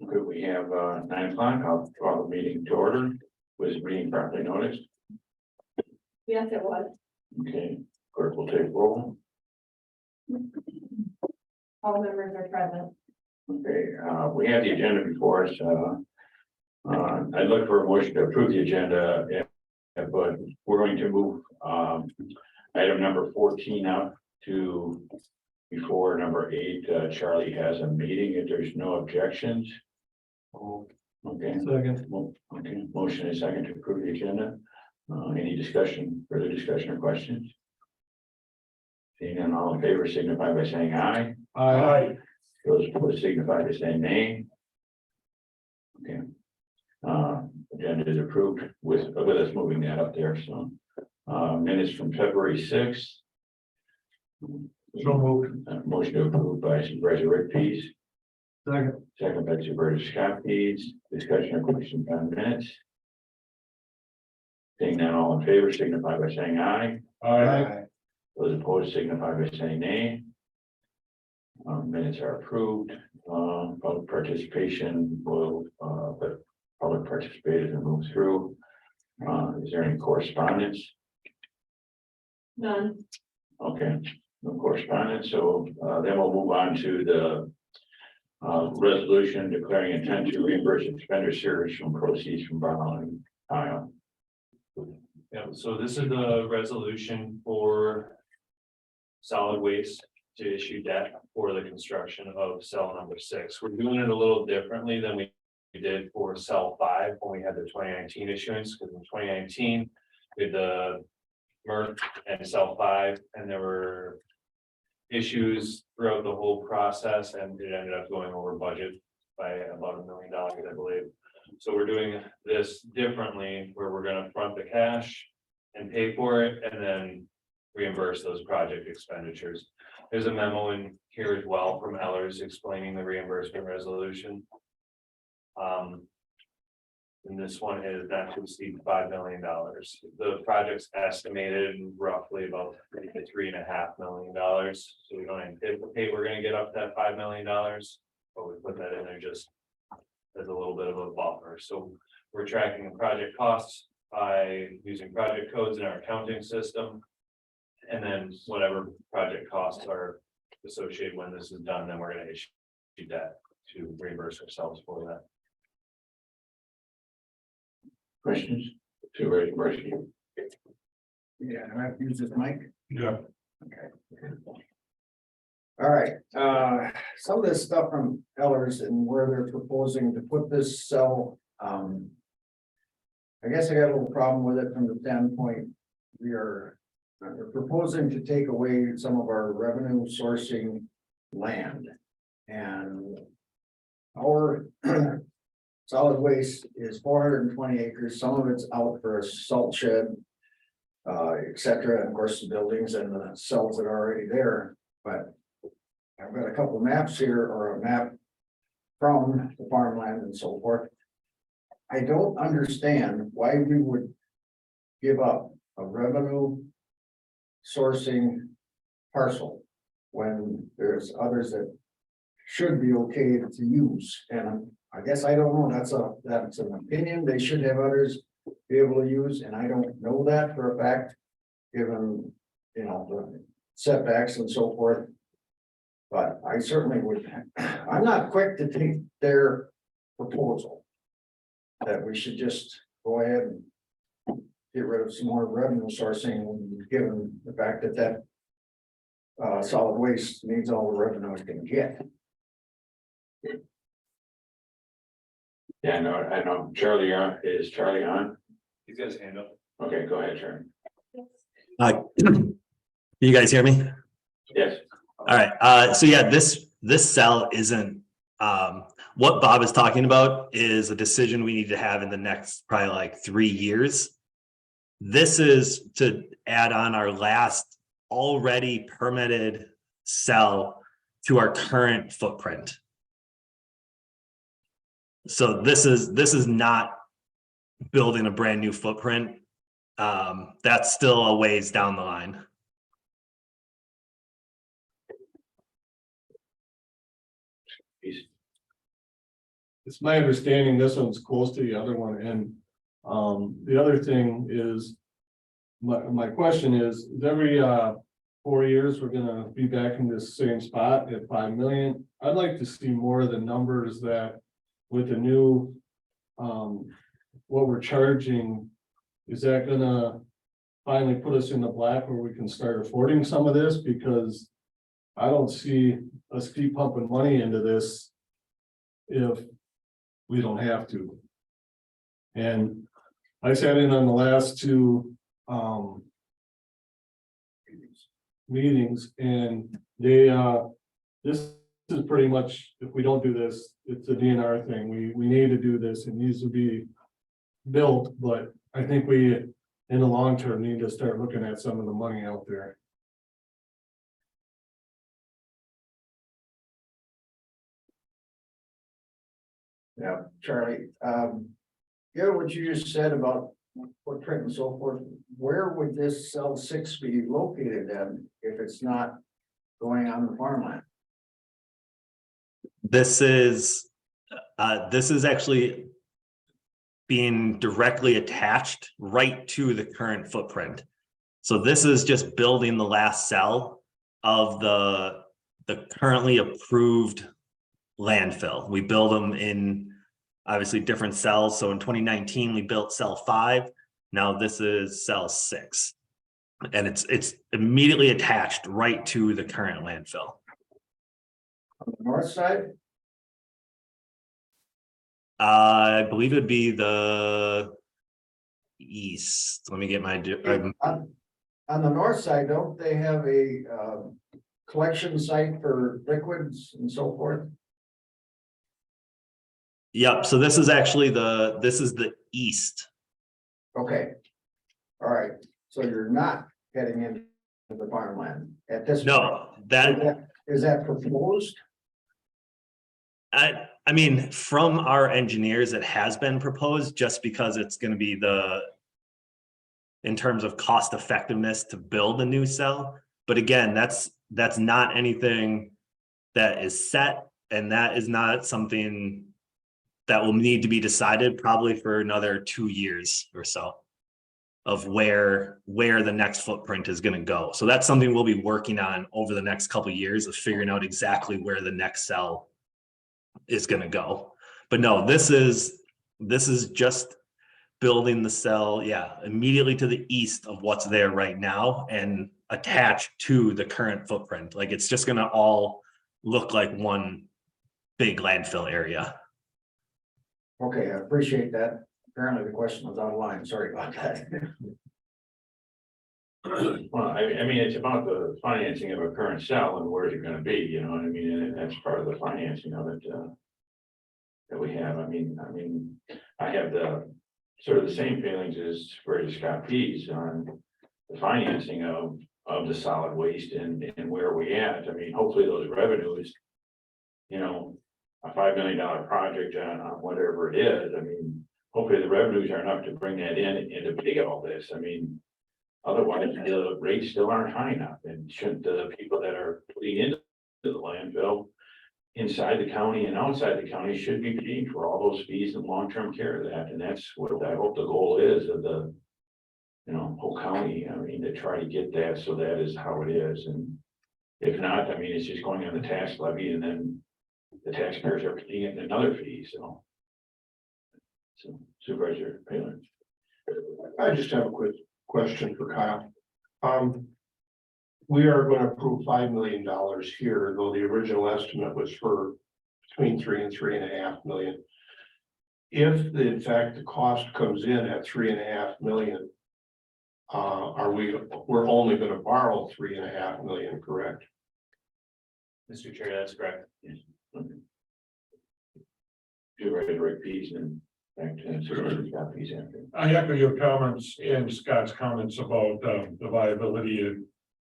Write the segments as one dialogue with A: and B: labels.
A: Could we have 9 o'clock? I'll call the meeting to order. Was the meeting properly noticed?
B: Yes, it was.
A: Okay, clerk will take roll.
B: All members are present.
A: Okay, we have the agenda before us. I'd look for a motion to approve the agenda, but we're going to move item number 14 up to before number 8. Charlie has a meeting. If there's no objections. Okay.
C: Second.
A: Okay, motion is second to approve the agenda. Any discussion, further discussion or questions? Seeing none, all in favor signify by saying aye.
C: Aye.
A: Those opposed signify by saying nay. Okay. Agenda is approved with us moving that up there, so. Minutes from February 6th.
C: So moved.
A: Motion to approve by Supervisor Rick Pease,
C: Second.
A: second by Supervisor Scott Pease. Discussion or questions on minutes? Seeing none, all in favor signify by saying aye.
C: Aye.
A: Those opposed signify by saying nay. Minutes are approved. Public participation will, but public participated and moved through. Is there any correspondence?
B: None.
A: Okay, no correspondence. So then we'll move on to the resolution declaring intent to reimburse expenditures from proceeds from borrowing.
D: Yeah, so this is the resolution for solid waste to issue debt for the construction of cell number 6. We're doing it a little differently than we did for cell 5 when we had the 2019 issuance, because in 2019 we had the MERC and cell 5, and there were issues throughout the whole process, and it ended up going over budget by about $1 million, I believe. So we're doing this differently, where we're gonna front the cash and pay for it, and then reimburse those project expenditures. There's a memo in here as well from Ellers explaining the reimbursement resolution. And this one is not to exceed $5 million. The project's estimated roughly about $3.5 million. So we don't anticipate we're gonna get up to that $5 million, but we put that in there just as a little bit of a buffer. So we're tracking the project costs by using project codes in our accounting system. And then whatever project costs are associated when this is done, then we're gonna issue debt to reimburse ourselves for that.
A: Questions? Supervisor Marcy.
E: Yeah, I have to use this mic.
C: Yeah.
E: Okay. All right, some of this stuff from Ellers and where they're proposing to put this cell, I guess I got a little problem with it from the standpoint. We're proposing to take away some of our revenue sourcing land. And our solid waste is 420 acres, some of it's out for a salt shed. etc. And of course, the buildings and the cells that are already there, but. I've got a couple of maps here, or a map from the farmland and so forth. I don't understand why we would give up a revenue sourcing parcel when there's others that should be okay to use. And I guess I don't know, that's an opinion. They should have others be able to use, and I don't know that for a fact, given, you know, the setbacks and so forth. But I certainly would, I'm not quick to take their proposal. That we should just go ahead and get rid of some more revenue sourcing, given the fact that solid waste needs all the revenue it can get.
A: Yeah, I know. Charlie, is Charlie on?
D: He's got his hand up.
A: Okay, go ahead, Charlie.
F: Can you guys hear me?
A: Yes.
F: All right, so yeah, this cell isn't, what Bob is talking about is a decision we need to have in the next probably like 3 years. This is to add on our last already permitted cell to our current footprint. So this is not building a brand new footprint. That's still a ways down the line.
C: it's my understanding this one's close to the other one, and, the other thing is. My question is every, 4 years, we're gonna be back in this same spot at 5 million. I'd like to see more of the numbers that with the new, what we're charging, is that gonna finally put us in the black where we can start affording some of this? Because I don't see us keep pumping money into this if we don't have to. And I sat in on the last two, meetings, and they, this is pretty much, if we don't do this, it's a DNR thing. We need to do this. It needs to be built, but I think we, in the long term, need to start looking at some of the money out there.
E: Yeah, Charlie, yeah, what you just said about footprint and so forth, where would this cell 6 be located then if it's not going on the farmland?
F: This is actually being directly attached right to the current footprint. So this is just building the last cell of the currently approved landfill. We build them in obviously different cells. So in 2019, we built cell 5. Now this is cell 6. And it's immediately attached right to the current landfill.
E: On the north side?
F: I believe it'd be the east. Let me get my,
E: On the north side, don't they have a, collection site for liquids and so forth?
F: yep. So this is actually this is the east.
E: Okay. All right, so you're not heading into the farmland at this.
F: No,
E: point. Is that proposed?
F: I mean, from our engineers, it has been proposed just because it's going to be in terms of cost effectiveness to build a new cell. But again, that's not anything that is set, and that is not something that will need to be decided probably for another 2 years or so of where the next footprint is going to go. So that's something we'll be working on over the next couple of years of figuring out exactly where the next cell is going to go. But no, this is just building the cell, yeah, immediately to the east of what's there right now and attached to the current footprint. Like it's just going to all look like one big landfill area.
E: Okay, I appreciate that. Apparently the question was out of line. Sorry about that.
A: Well, I mean, it's about the financing of a current cell and where's it gonna be, you know what I mean, and that's part of the financing of it, that we have. I mean, I have the sort of the same feelings as for Scott Pease on the financing of the solid waste and where we at. I mean, hopefully those revenues, you know, a $5 million project on whatever it is, I mean, hopefully the revenues are enough to bring that in and to pay all this. I mean, otherwise the rates still aren't high enough, and shouldn't the people that are putting into the landfill inside the county and outside the county should be paying for all those fees and long-term care of that. And that's what I hope the goal is of the, you know, whole county. I mean, to try to get that, so that is how it is. And if not, I mean, it's just going on the tax levy, and then the taxpayers are paying it in another fee. So Supervisor Palin.
G: I just have a quick question for Kyle. We are going to approve $5 million here, though the original estimate was for between 3 and 3.5 million. If in fact the cost comes in at 3.5 million, we're only going to borrow 3.5 million, correct?
D: Mr. Chair, that's correct.
A: Yes. Okay. Do ready to write fees and back to Scott Pease after.
C: I echo your comments and Scott's comments about the viability and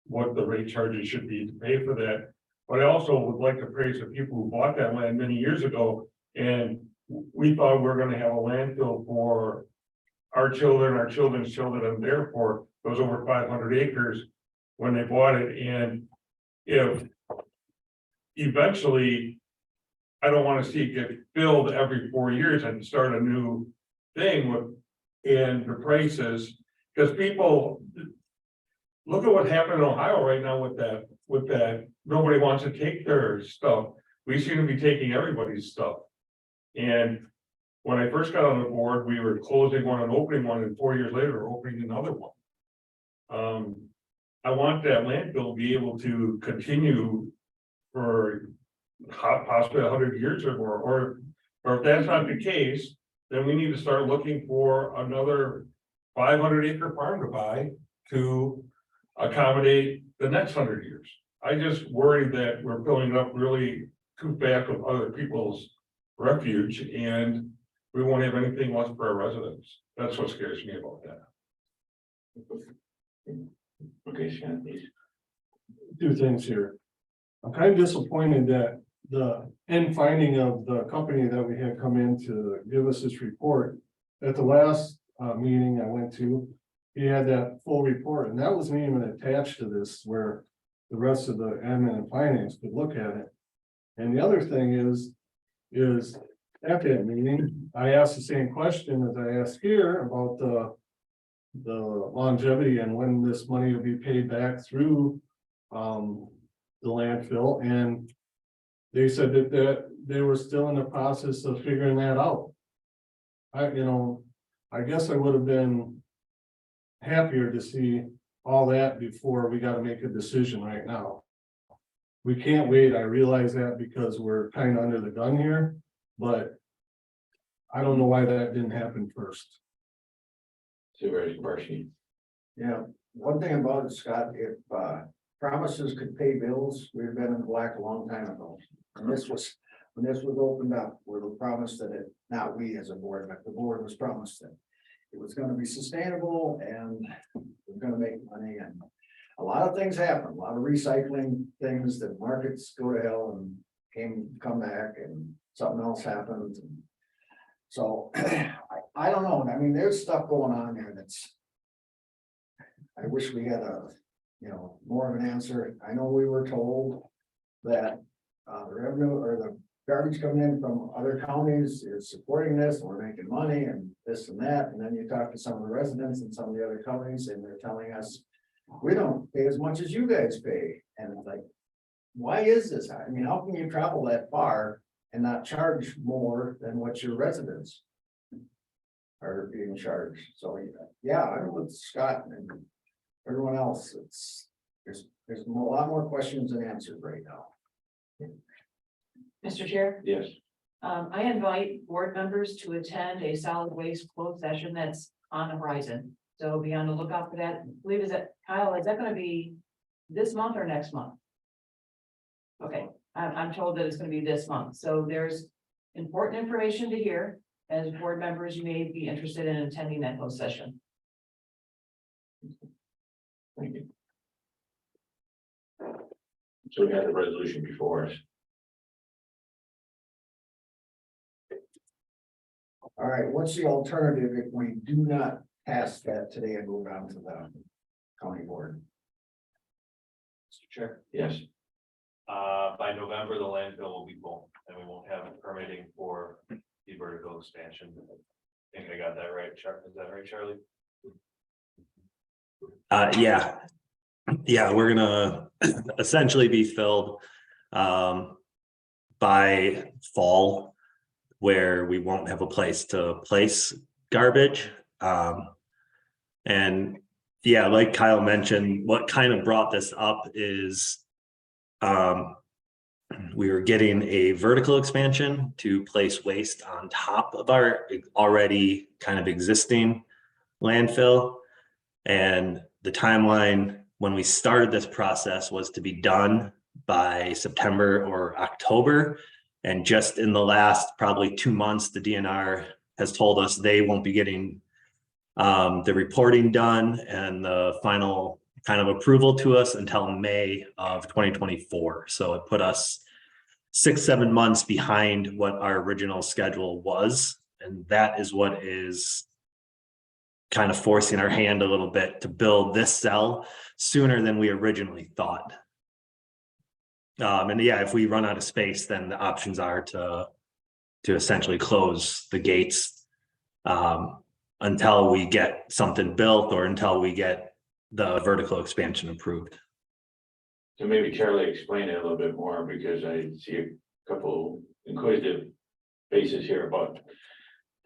C: what the rate charges should be to pay for that. But I also would like to praise the people who bought that land many years ago, and we thought we were going to have a landfill for our children, our children's children, and therefore it was over 500 acres when they bought it. And if eventually
H: I don't wanna see it get filled every 4 years and start a new thing with, and the prices, because people. Look at what happened in Ohio right now with that, nobody wants to take their stuff, we seem to be taking everybody's stuff. And when I first got on the board, we were closing one and opening one, and 4 years later, we're opening another one. I want that landfill to be able to continue for possibly 100 years or more, or if that's not the case, then we need to start looking for another 500-acre farm to buy to accommodate the next 100 years. I just worry that we're filling it up really too fast with other people's refuge, and we won't have anything left for our residents. That's what scares me about that.
A: Okay, Shannon, please.
C: Two things here. I'm kind of disappointed that the end finding of the company that we had come in to give us this report. At the last meeting I went to, he had that full report, and that wasn't even attached to this, where the rest of the admin and finance could look at it. And the other thing is at that meeting, I asked the same question as I asked here about the longevity and when this money will be paid back through the landfill, and they said that they were still in the process of figuring that out. I guess I would have been happier to see all that before we got to make a decision right now. We can't wait, I realize that, because we're kind of under the gun here, but I don't know why that didn't happen first.
A: Supervisor Marcy.
E: Yeah, one thing about it, Scott, if promises could pay bills, we'd have been in the black a long time ago. And this was, when this was opened up, we were promised that it, not we as a board, but the board was promised that it was gonna be sustainable and we're gonna make money, and a lot of things happen, a lot of recycling things, that markets go to hell and come back, and something else happens. And so I don't know. I mean, there's stuff going on there that's, I wish we had more of an answer. I know we were told that the revenue or the garbage coming in from other counties is supporting this, and we're making money and this and that. And then you talk to some of the residents in some of the other counties, and they're telling us, we don't pay as much as you guys pay. And it's like, why is this? I mean, how can you travel that far and not charge more than what your residents are being charged? So, yeah, I'm with Scott and everyone else. There's a lot more questions than answers right now.
I: Mr. Chair,
A: Yes.
I: I invite board members to attend a solid waste closed session that's on the horizon. So be on the lookout for that. I believe, is that, Kyle, is that gonna be this month or next month? Okay, I'm told that it's gonna be this month. So there's important information to hear. As board members, you may be interested in attending that closed session.
A: Thank you. So we had a resolution before us.
E: All right, what's the alternative if we do not pass that today and move on to the county board?
D: Mr. Chair,
A: Yes.
D: by November, the landfill will be full and we won't have permitting for the vertical expansion. I think I got that right, Charlie. Is that right, Charlie?
F: Yeah, we're gonna essentially be filled by fall, where we won't have a place to place garbage. And yeah, like Kyle mentioned, what kind of brought this up is we were getting a vertical expansion to place waste on top of our already kind of existing landfill. And the timeline when we started this process was to be done by September or October. And just in the last probably 2 months, the DNR has told us they won't be getting the reporting done and the final kind of approval to us until May of 2024. So it put us 6-7 months behind what our original schedule was. And that is what is kind of forcing our hand a little bit to build this cell sooner than we originally thought. And yeah, if we run out of space, then the options are to essentially close the gates until we get something built or until we get the vertical expansion approved.
A: So maybe Charlie explain it a little bit more, because I see a couple inquisitive faces here, but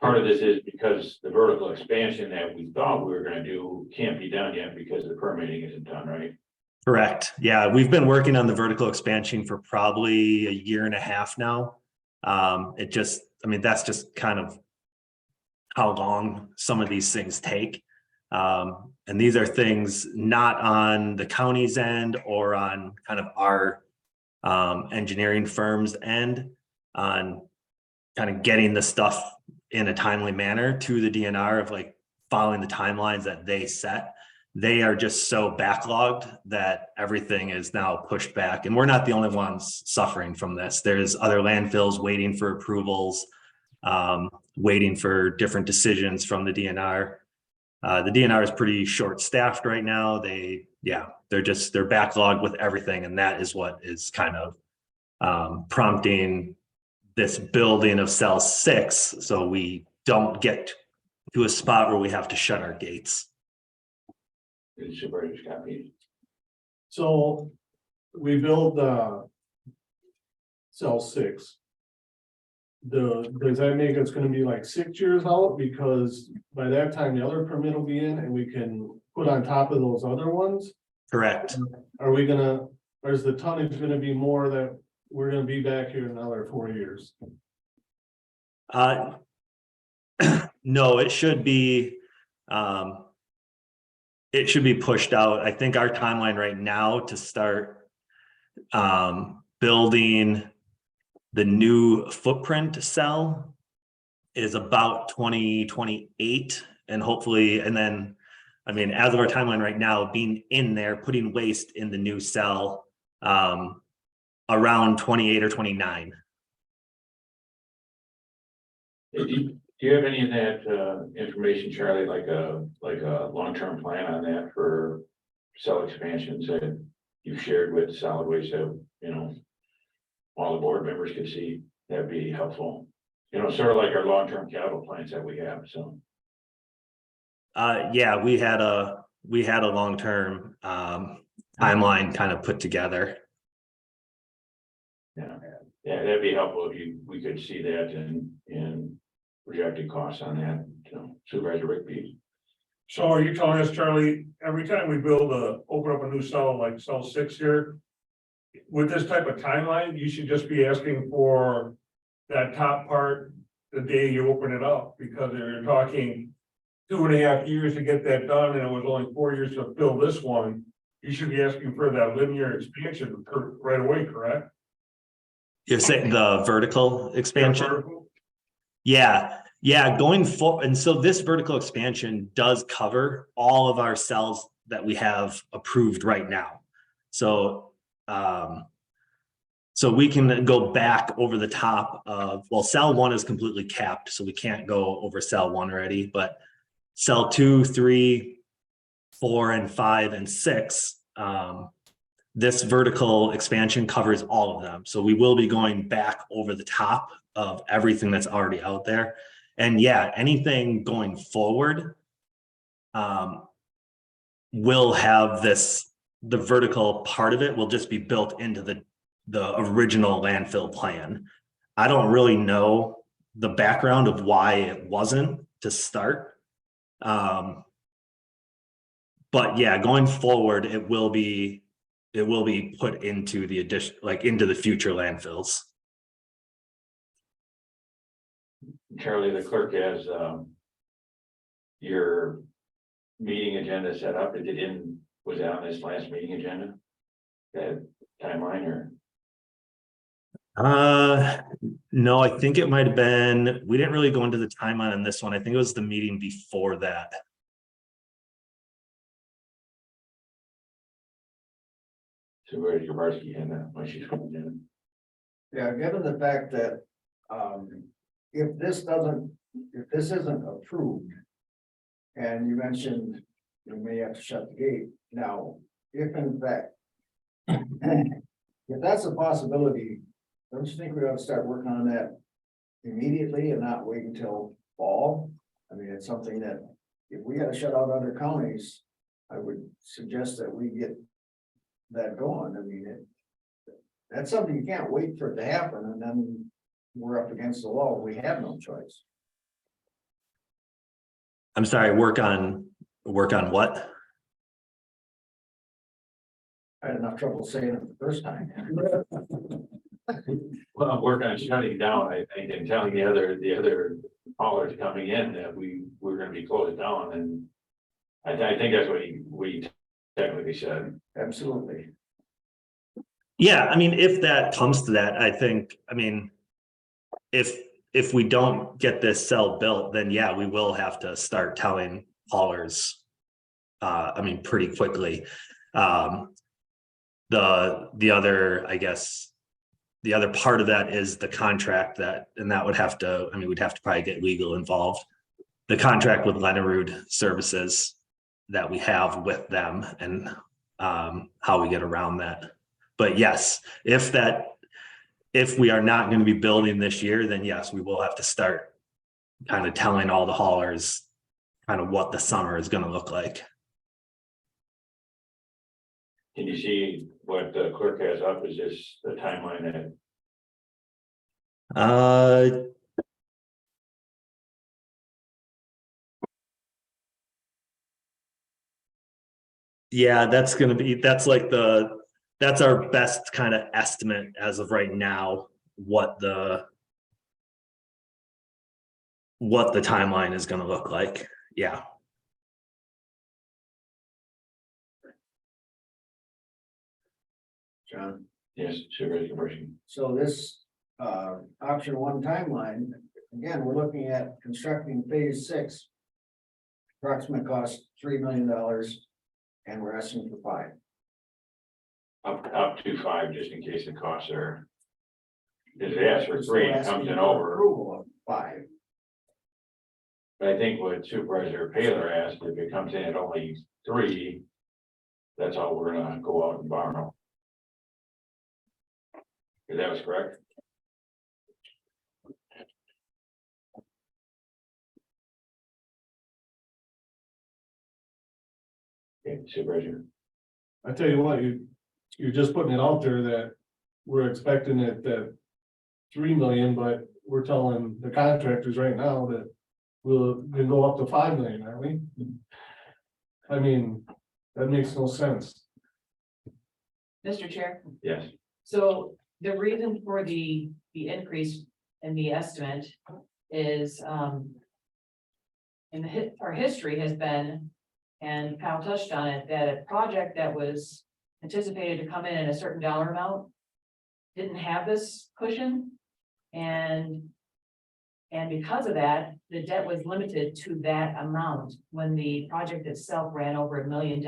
A: part of this is because the vertical expansion that we thought we were gonna do can't be done yet because the permitting isn't done, right?
F: Correct. Yeah, we've been working on the vertical expansion for probably a year and a half now. It just, I mean, that's just kind of how long some of these things take. And these are things not on the county's end or on kind of our engineering firm's end on kind of getting the stuff in a timely manner to the DNR of like following the timelines that they set. They are just so backlogged that everything is now pushed back, and we're not the only ones suffering from this. There's other landfills waiting for approvals, waiting for different decisions from the DNR. The DNR is pretty short-staffed right now. They're backlogged with everything, and that is what is kind of prompting this building of cell 6, so we don't get to a spot where we have to shut our gates.
A: Supervisor's copy.
C: So we build cell 6. Does that make it's gonna be like 6 years out? Because by that time, the other permit will be in and we can put on top of those other ones?
F: Correct.
C: Are we gonna, or is the tonnage gonna be more that we're gonna be back here another 4 years?
F: No, it should be pushed out. I think our timeline right now to start building the new footprint cell is about 2028, and hopefully, and then, I mean, as of our timeline right now, being in there, putting waste in the new cell around 28 or 29.
A: Do you have any of that information, Charlie, like a long-term plan on that for cell expansions that you've shared with solid waste that, you know, all the board members can see? That'd be helpful. You know, sort of like our long-term capital plans that we have, so.
F: Yeah, we had a long-term timeline kind of put together.
A: Yeah, that'd be helpful if we could see that and projected costs on that, you know, Supervisor Rigby.
H: So are you telling us, Charlie, every time we open up a new cell like cell 6 here, with this type of timeline, you should just be asking for that top part the day you open it up, because you're talking 2.5 years to get that done, and it was only 4 years to fill this one. You should be asking for that linear expansion right away, correct?
F: You're saying the vertical expansion? Yeah, going forward. And so this vertical expansion does cover all of our cells that we have approved right now. So, so we can go back over the top of, well, cell 1 is completely capped, so we can't go over cell 1 already, but cell 2, 3, 4, and 5, and 6, this vertical expansion covers all of them. So we will be going back over the top of everything that's already out there. And yeah, anything going forward will have the vertical part of it will just be built into the original landfill plan. I don't really know the background of why it wasn't to start. But yeah, going forward, it will be put into the addition, like into the future landfills.
A: Charlie, the clerk has your meeting agenda set up. Was it on this last meeting agenda? That timeline or?
F: No, I think it might have been, we didn't really go into the timeline on this one. I think it was the meeting before that.
A: Supervisor Jaworski had that when she's coming in.
E: Yeah, given the fact that, if this isn't approved. And you mentioned you may have to shut the gate. Now, if in fact. if that's a possibility, don't you think we ought to start working on that immediately and not wait until fall? I mean, it's something that if we gotta shut out other counties, I would suggest that we get that going. I mean, that's something you can't wait for it to happen and then we're up against the wall. We have no choice.
F: I'm sorry, work on what?
E: I had enough trouble saying it the first time.
A: Well, I'm working on shutting down, I think, and telling the other haulers coming in that we're gonna be closed down, and I think that's what we technically said.
E: Absolutely.
F: Yeah, I mean, if that comes to that, I think, I mean, if we don't get this cell built, then yeah, we will have to start telling haulers. I mean, pretty quickly. The other, I guess, the other part of that is the contract and that would have to, I mean, we'd have to probably get legal involved. The contract with Lenarude Services that we have with them and how we get around that. But yes, if we are not going to be building this year, then yes, we will have to start kind of telling all the haulers kind of what the summer is going to look like.
A: Can you see what the clerk has up? Is this the timeline that?
F: Yeah, that's our best kind of estimate as of right now, what the timeline is going to look like. Yeah.
E: John,
A: Yes, Supervisor Cabrisky.
E: so this option one timeline, again, we're looking at constructing phase 6. Approximate cost $3 million and we're asking for 5.
A: Up to 5, just in case the costs are. If they ask for 3 and it comes in over,
E: Approval of 5.
A: but I think what Supervisor Paler asked, if it comes in at only 3. That's all we're gonna go out and borrow. If that was correct. Okay, Supervisor.
C: I tell you what, you're just putting it out there that we're expecting it that 3 million, but we're telling the contractors right now that we'll go up to 5 million, aren't we? I mean, that makes no sense.
I: Mr. Chair,
A: Yes.
I: so the reason for the increase in the estimate is, our history has been, and Kyle touched on it, that a project that was anticipated to come in a certain dollar amount didn't have this cushion. And because of that, the debt was limited to that amount. When the project itself ran over $1 million,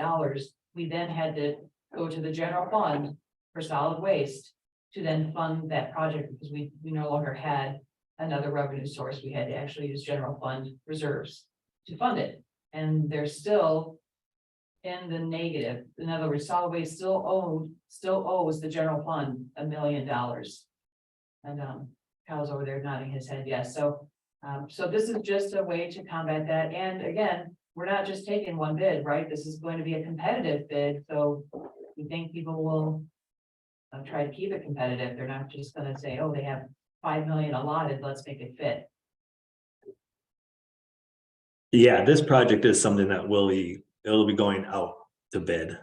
I: we then had to go to the general fund for solid waste to then fund that project, because we no longer had another revenue source. We had to actually use general fund reserves to fund it. And they're still in the negative. In other words, solid waste still owes the general fund $1 million. And Kyle's over there nodding his head yes. So this is just a way to combat that. And again, we're not just taking one bid, right? This is going to be a competitive bid. So we think people will try to keep it competitive. They're not just going to say, oh, they have 5 million allotted, let's make it fit.
F: Yeah, this project is something that it'll be going out to bid.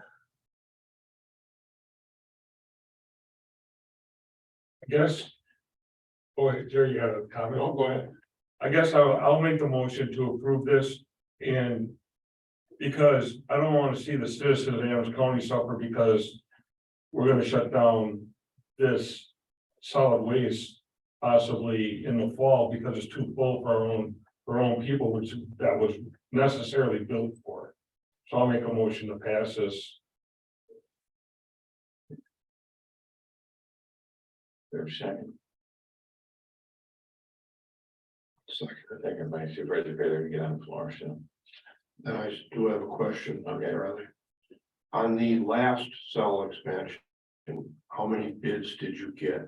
H: I guess. Go ahead, Jerry, you had a comment?
A: No, go ahead.
H: I guess I'll make the motion to approve this and. Because I don't want to see the citizens of Adams County suffer because. We're gonna shut down this solid waste possibly in the fall because it's too full for our own people, which that was necessarily built for. So I'll make a motion to pass this.
A: There's a second. Second by Supervisor Paler to get on the floor, so.
G: And I do have a question.
A: Okay.
G: Charlie. On the last cell expansion, how how many bids did you get?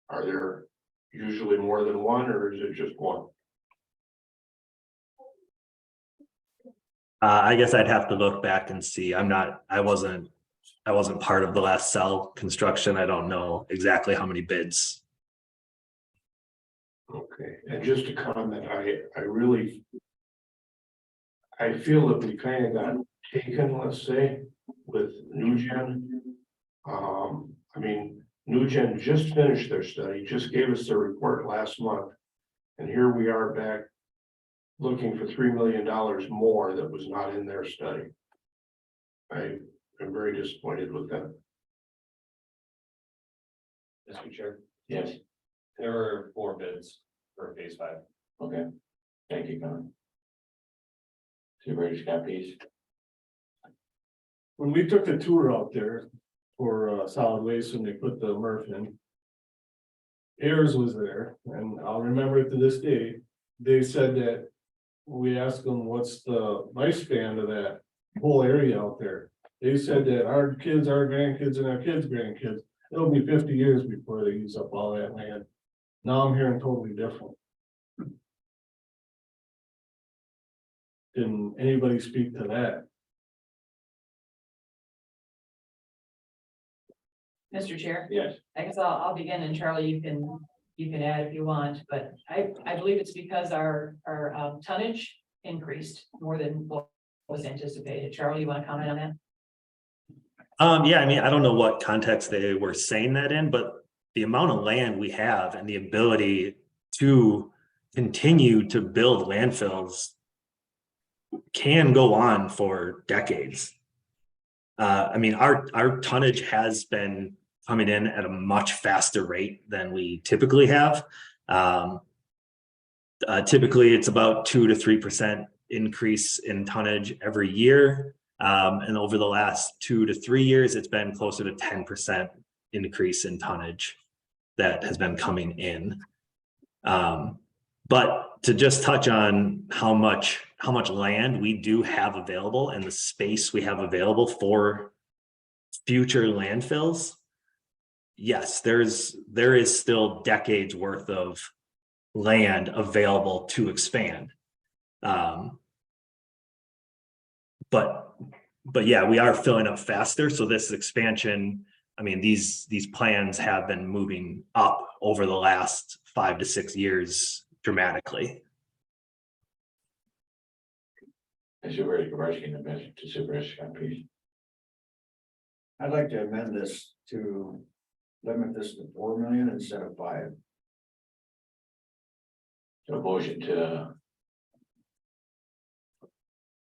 G: Are there usually more than one, or is it just one?
F: I guess I'd have to look back and see. I wasn't part of the last cell construction. I don't know exactly how many bids.
G: Okay, and just a comment, I really. I feel that we kind of got taken, let's say, with NewGen. I mean, NewGen just finished their study, just gave us their report last month. And here we are back looking for $3 million more that was not in their study. I am very disappointed with that.
D: Mr. Chair,
A: Yes,
D: there were 4 bids for phase 5.
A: okay. Thank you, Colin. Supervisor Scott Pease.
C: When we took the tour out there for solid waste, when they put the MRF in. Ayers was there, and I'll remember it to this day. They said that we asked them, what's the lifespan of that whole area out there? They said that our kids, our grandkids, and our kids' grandkids, it'll be 50 years before they use up all that land. Now I'm hearing totally different. Didn't anybody speak to that?
I: Mr. Chair,
A: Yes,
I: I guess I'll begin, and Charlie, you can add if you want, but I believe it's because our tonnage increased more than what was anticipated. Charlie, you want to comment on that?
F: Yeah, I mean, I don't know what context they were saying that in, but the amount of land we have and the ability to continue to build landfills can go on for decades. I mean, our tonnage has been coming in at a much faster rate than we typically have. Typically, it's about 2 to 3% increase in tonnage every year. And over the last 2 to 3 years, it's been closer to 10% increase in tonnage that has been coming in. But to just touch on how much land we do have available and the space we have available for future landfills, yes, there is still decades worth of land available to expand. But yeah, we are filling up faster. So this expansion, I mean, these plans have been moving up over the last 5 to 6 years dramatically.
A: and Supervisor Kowarski and the message to Supervisor Scott Pease.
E: I'd like to amend this to limit this to 4 million instead of 5.
A: So motion to,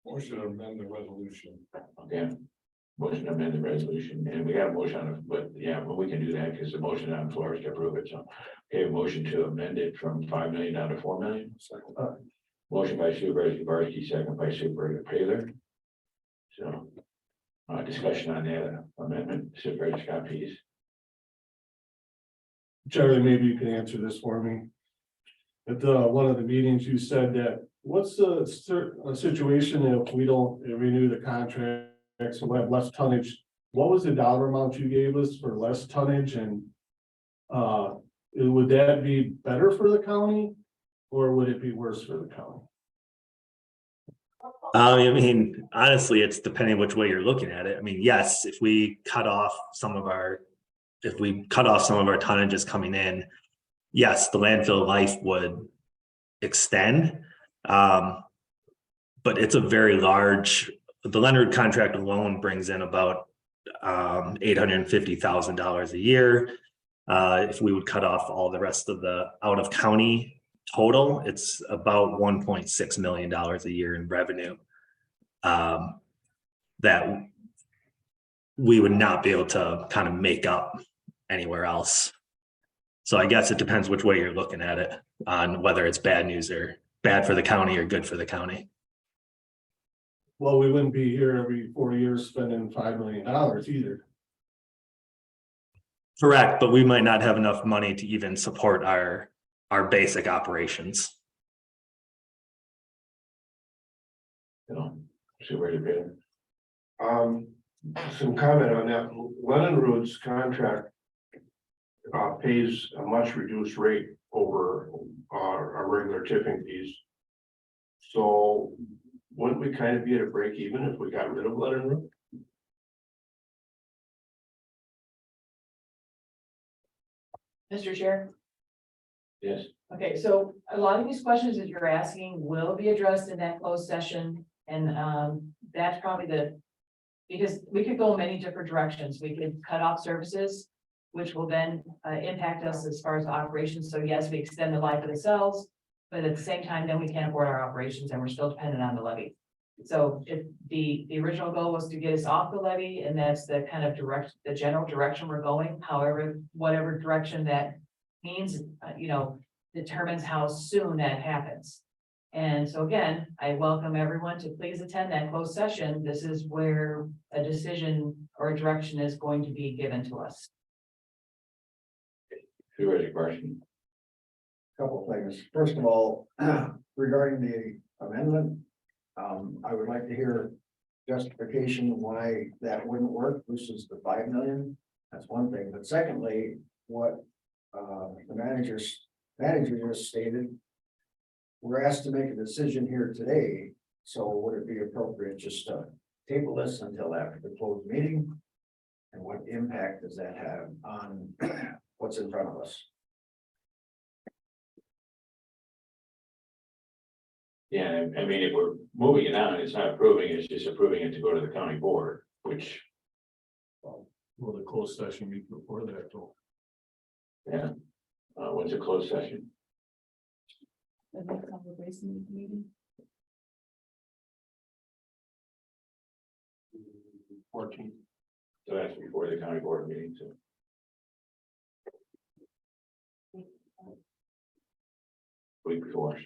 H: Motion to amend the resolution.
A: okay. Motion to amend the resolution, and we got a motion on it, but yeah, but we can do that because the motion on the floor is to approve it, so. Okay, motion to amend it from 5 million down to 4 million. Motion by Supervisor Kowarski, second by Supervisor Taylor. So, discussion on that amendment, Supervisor Scott Pease.
C: Charlie, maybe you can answer this for me. At one of the meetings, you said that, what's the situation if we don't renew the contract, so we have less tonnage? What was the dollar amount you gave us for less tonnage, and would that be better for the county, or would it be worse for the county?
F: I mean, honestly, it's depending which way you're looking at it. I mean, yes, if we cut off some of our tonnages coming in, yes, the landfill life would extend. But it's a very large, the Leonard contract alone brings in about $850,000 a year. If we would cut off all the rest of the out of county total, it's about $1.6 million a year in revenue that we would not be able to kind of make up anywhere else. So I guess it depends which way you're looking at it on whether it's bad news or bad for the county or good for the county.
C: Well, we wouldn't be here every 4 years spending $5 million either.
F: Correct, but we might not have enough money to even support our basic operations.
A: You know, Supervisor Taylor.
G: Some comment on that. Lennon Road's contract pays a much reduced rate over our regular tipping fees. So wouldn't we kind of be at a break even if we got rid of Leonard Road?
I: Mr. Chair?
A: Yes,
I: Okay, so a lot of these questions that you're asking will be addressed in that closed session, and that's probably because we could go many different directions. We could cut off services, which will then impact us as far as operations. So yes, we extend the life of the cells, but at the same time, then we can't afford our operations and we're still dependent on the levy. So if the original goal was to get us off the levy, and that's the kind of the general direction we're going. However, whatever direction that means, determines how soon that happens. And so again, I welcome everyone to please attend that closed session. This is where a decision or a direction is going to be given to us.
A: who has a question?
E: Couple of things. First of all, regarding the amendment, I would like to hear justification why that wouldn't work versus the 5 million. That's one thing. But secondly, what the manager just stated, we're asked to make a decision here today. So would it be appropriate just to table this until after the closed meeting? And what impact does that have on what's in front of us?
A: Yeah, I mean, if we're moving it on, it's not approving, it's just approving it to go to the county board, which,
C: Will the closed session be before that though?
A: yeah. When's a closed session?
I: The next conversation meeting.
G: 14.
A: So that's before the county board meeting, so. Week before.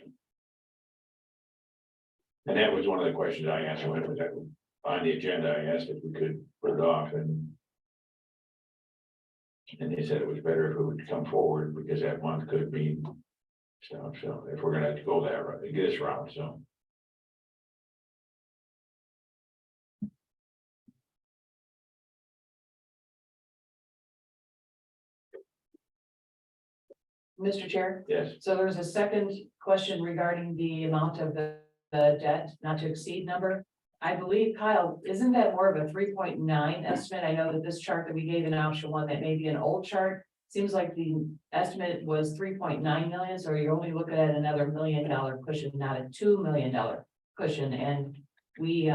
A: And that was one of the questions I asked when it was on the agenda. I asked if we could put it off and they said it was better if it would come forward because that month could be. So if we're gonna have to go that route, this route, so.
I: Mr. Chair,
A: Yes,
I: so there's a second question regarding the amount of the debt not to exceed number. I believe, Kyle, isn't that more of a 3.9 estimate? I know that this chart that we gave in option one, that may be an old chart. Seems like the estimate was 3.9 million, so you're only looking at another $1 million cushion, not a $2 million cushion. And we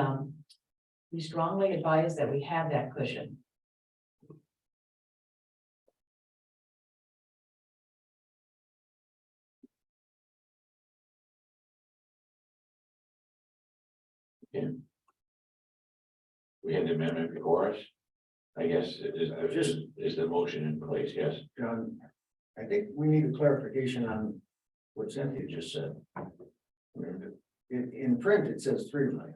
I: strongly advise that we have that cushion.
A: we had the amendment before us. I guess is the motion in place, yes?
E: John, I think we need a clarification on what Cynthia just said. In print, it says 3 million.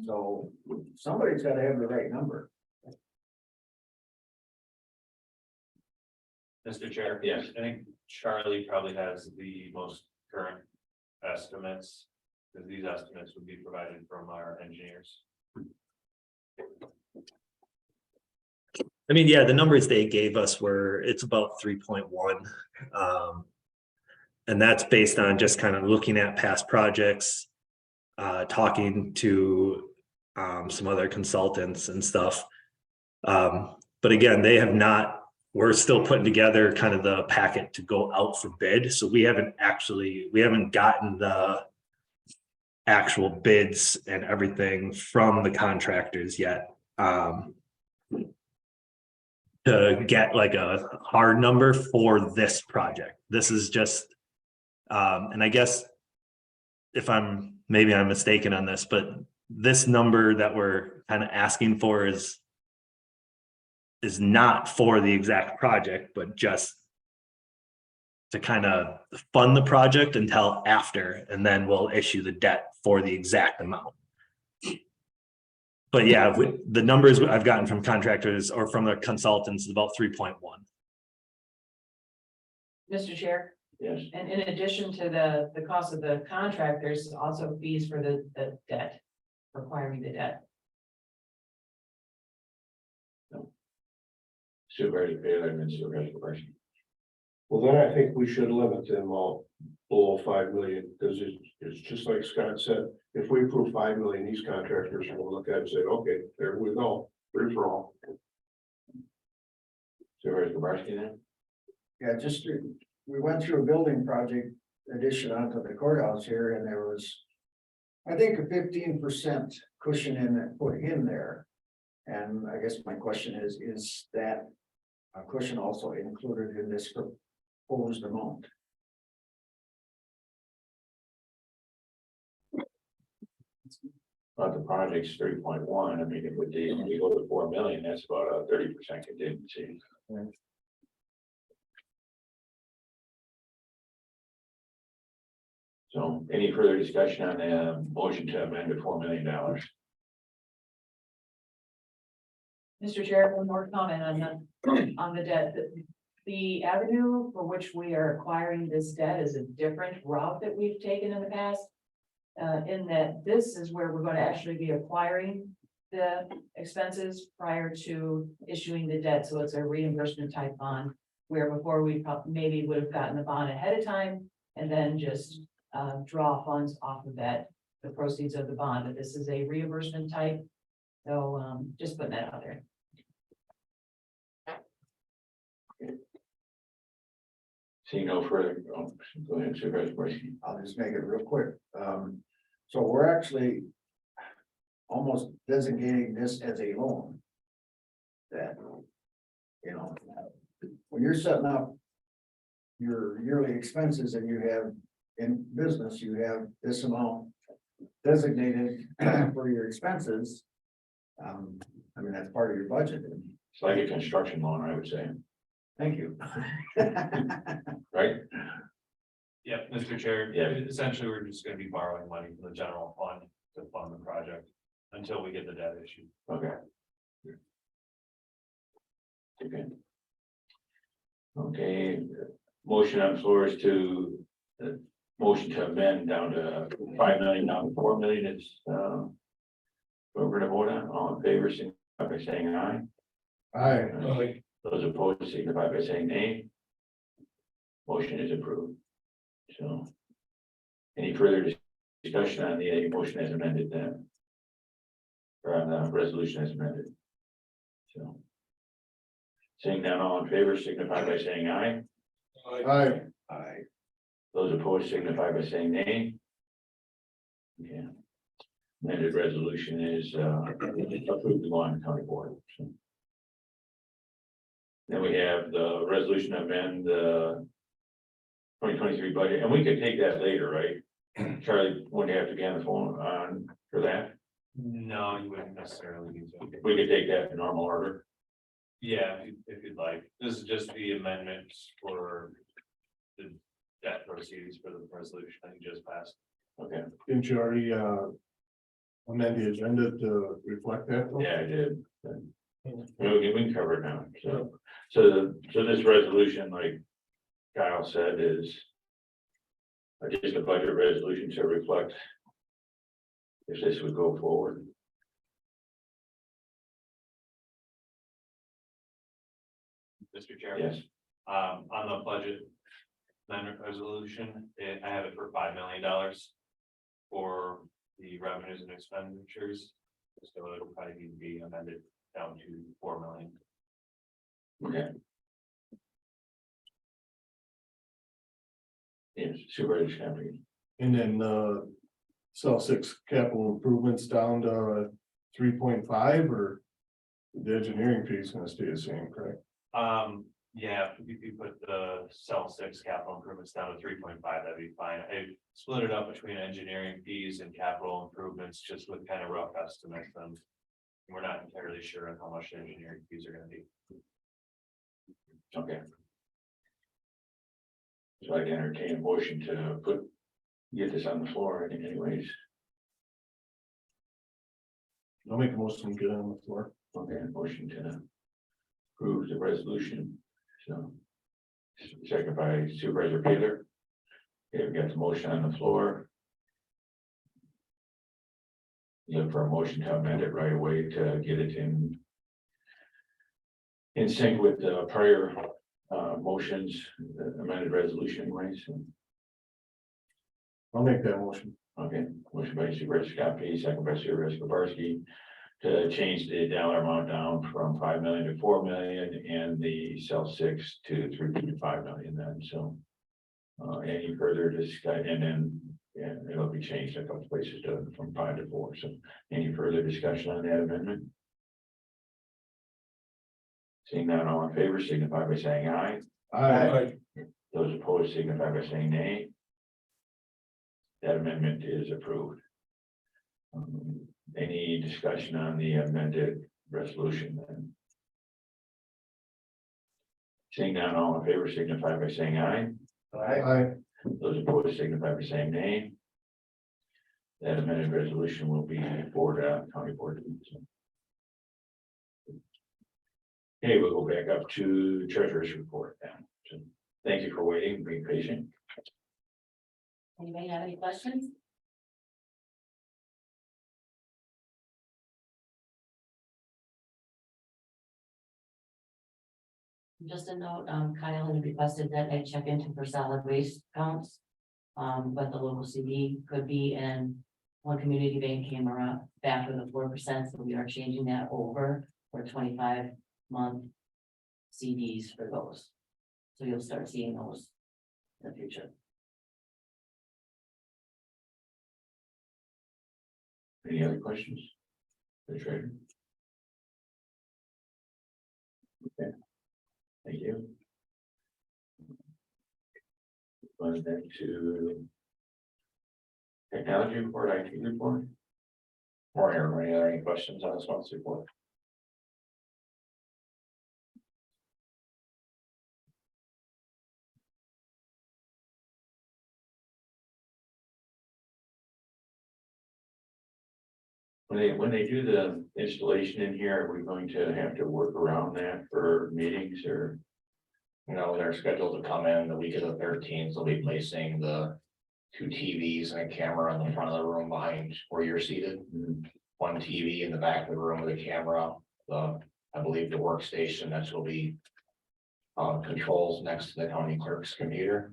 E: So somebody's got to have the right number.
D: Mr. Chair.
A: Yes.
D: I think Charlie probably has the most current estimates, because these estimates would be provided from our engineers.
F: I mean, yeah, the numbers they gave us it's about 3.1. And that's based on just kind of looking at past projects, talking to some other consultants and stuff. But again, we're still putting together kind of the packet to go out for bid. So we haven't gotten the actual bids and everything from the contractors yet. To get like a hard number for this project. This is just, and I guess maybe I'm mistaken on this, but this number that we're kind of asking for is not for the exact project, but just to kind of fund the project until after, and then we'll issue the debt for the exact amount. But yeah, the numbers I've gotten from contractors or from the consultants is about 3.1.
I: Mr. Chair,
A: Yes,
I: and in addition to the cost of the contractors, also fees for the debt, requiring the debt.
A: Supervisor Taylor and then Supervisor Barski.
G: Well, then I think we should limit them all below 5 million, because it's just like Scott said, if we approve 5 million, these contractors will look at it and say, okay, there we go, free for all.
A: Supervisor Barski then?
E: Yeah, we went through a building project addition onto the courthouse here, and there was, I think, a 15% cushion put in there. And I guess my question is that a cushion also included in this proposed amount?
A: But the project's 3.1. I mean, if we go to 4 million, that's about a 30% contingency. So any further discussion on the motion to amend to $4 million?
I: Mr. Chair, one more comment on the debt. The avenue for which we are acquiring this debt is a different route that we've taken in the past. In that this is where we're going to actually be acquiring the expenses prior to issuing the debt. So it's a reimbursement type bond. Where before we maybe would have gotten the bond ahead of time and then just draw funds off of that, the proceeds of the bond. But this is a reimbursement type. So just putting that out there.
A: Seeing no further, go ahead, Supervisor Barski.
E: I'll just make it real quick. So we're actually almost designating this as a loan. That, you know, when you're setting up your yearly expenses and you have in business, you have this amount designated for your expenses. I mean, that's part of your budget.
A: It's like a construction loan, I would say,
E: Thank you.
A: right?
D: Yeah, Mr. Chair,
A: Yeah.
D: essentially, we're just gonna be borrowing money from the general fund to fund the project until we get the debt issued.
A: Okay. Okay. Okay, motion on the floor is to, motion to amend down to 5 million, down to 4 million, it's, what we're gonna vote on, all in favor, signify by saying aye.
C: Aye.
A: Those opposed signify by saying nay. Motion is approved. So. Any further discussion on the motion as amended then? Or on the resolution as amended? So. Seeing none, all in favor signify by saying aye.
C: Aye.
A: Aye. Those opposed signify by saying nay. Yeah. Amended resolution is approved to go on the county board. So. Then we have the resolution to amend the 2023 budget, and we could take that later, right? Charlie, wouldn't you have to be on the phone on for that?
D: No, you wouldn't necessarily need to.
A: We could take that in normal order.
D: Yeah, if you'd like. This is just the amendments for the debt proceeds for the resolution that you just passed.
A: Okay,
C: Didn't you already amend the agenda to reflect that? though?
A: yeah, I did. We can cover it now. So this resolution, like Kyle said, is just a budget resolution to reflect if this would go forward.
D: Mr. Chair.
A: Yes,
D: On the budget amendment resolution, I have it for $5 million for the revenues and expenditures. So it would probably need to be amended down to 4 million.
A: okay. Yes, Supervisor Champion.
C: And then cell 6 capital improvements down to 3.5, or the engineering fee is gonna stay the same, correct?
D: Yeah, if you put the cell 6 capital improvements down to 3.5, that'd be fine. I split it up between engineering fees and capital improvements, just with kind of rough estimates. We're not entirely sure on how much the engineering fees are gonna be.
A: Okay. So I can entertain a motion to get this on the floor anyways.
C: I'll make a motion to get it on the floor.
A: Okay, motion to approve the resolution, so. Second by Supervisor Taylor. Okay, we got the motion on the floor. You look for a motion to amend it right away to get it in. in sync with the prior motions, amended resolution, right? So,
C: I'll make that motion.
A: okay, motion by Supervisor Scott P, second by Supervisor Kubarski, to change the dollar amount down from 5 million to 4 million and the cell 6 to 3.5 million then, so. Any further discussion, and then, yeah, it'll be changed a couple places to from 5 to 4, so any further discussion on that amendment? Seeing none, all in favor signify by saying aye.
C: Aye.
A: Those opposed signify by saying nay. That amendment is approved. Any discussion on the amended resolution then? Seeing none, all in favor signify by saying aye.
C: Aye.
A: Those opposed signify by saying nay. That amended resolution will be for the county board. Okay, we'll go back up to treasurer's report then. So, thank you for waiting, being patient.
J: Anybody have any questions? Just a note, Kyle had requested that I check into for solid waste counts. But the local CD could be, and one community bank came around back with a 4%, so we are changing that over for 25-month CDs for those. So you'll start seeing those in the future.
A: Any other questions? The treasurer? Okay. Thank you. Going then to technology report, IT report. Morning, everybody. Are there any questions on this month's report? When they do the installation in here, are we going to have to work around that for meetings or?
K: You know, they're scheduled to come in the week of the 13th. They'll be placing the 2 TVs and a camera in the front of the room behind where you're seated. One TV in the back of the room with a camera, I believe the workstation, that's will be controls next to the county clerk's computer.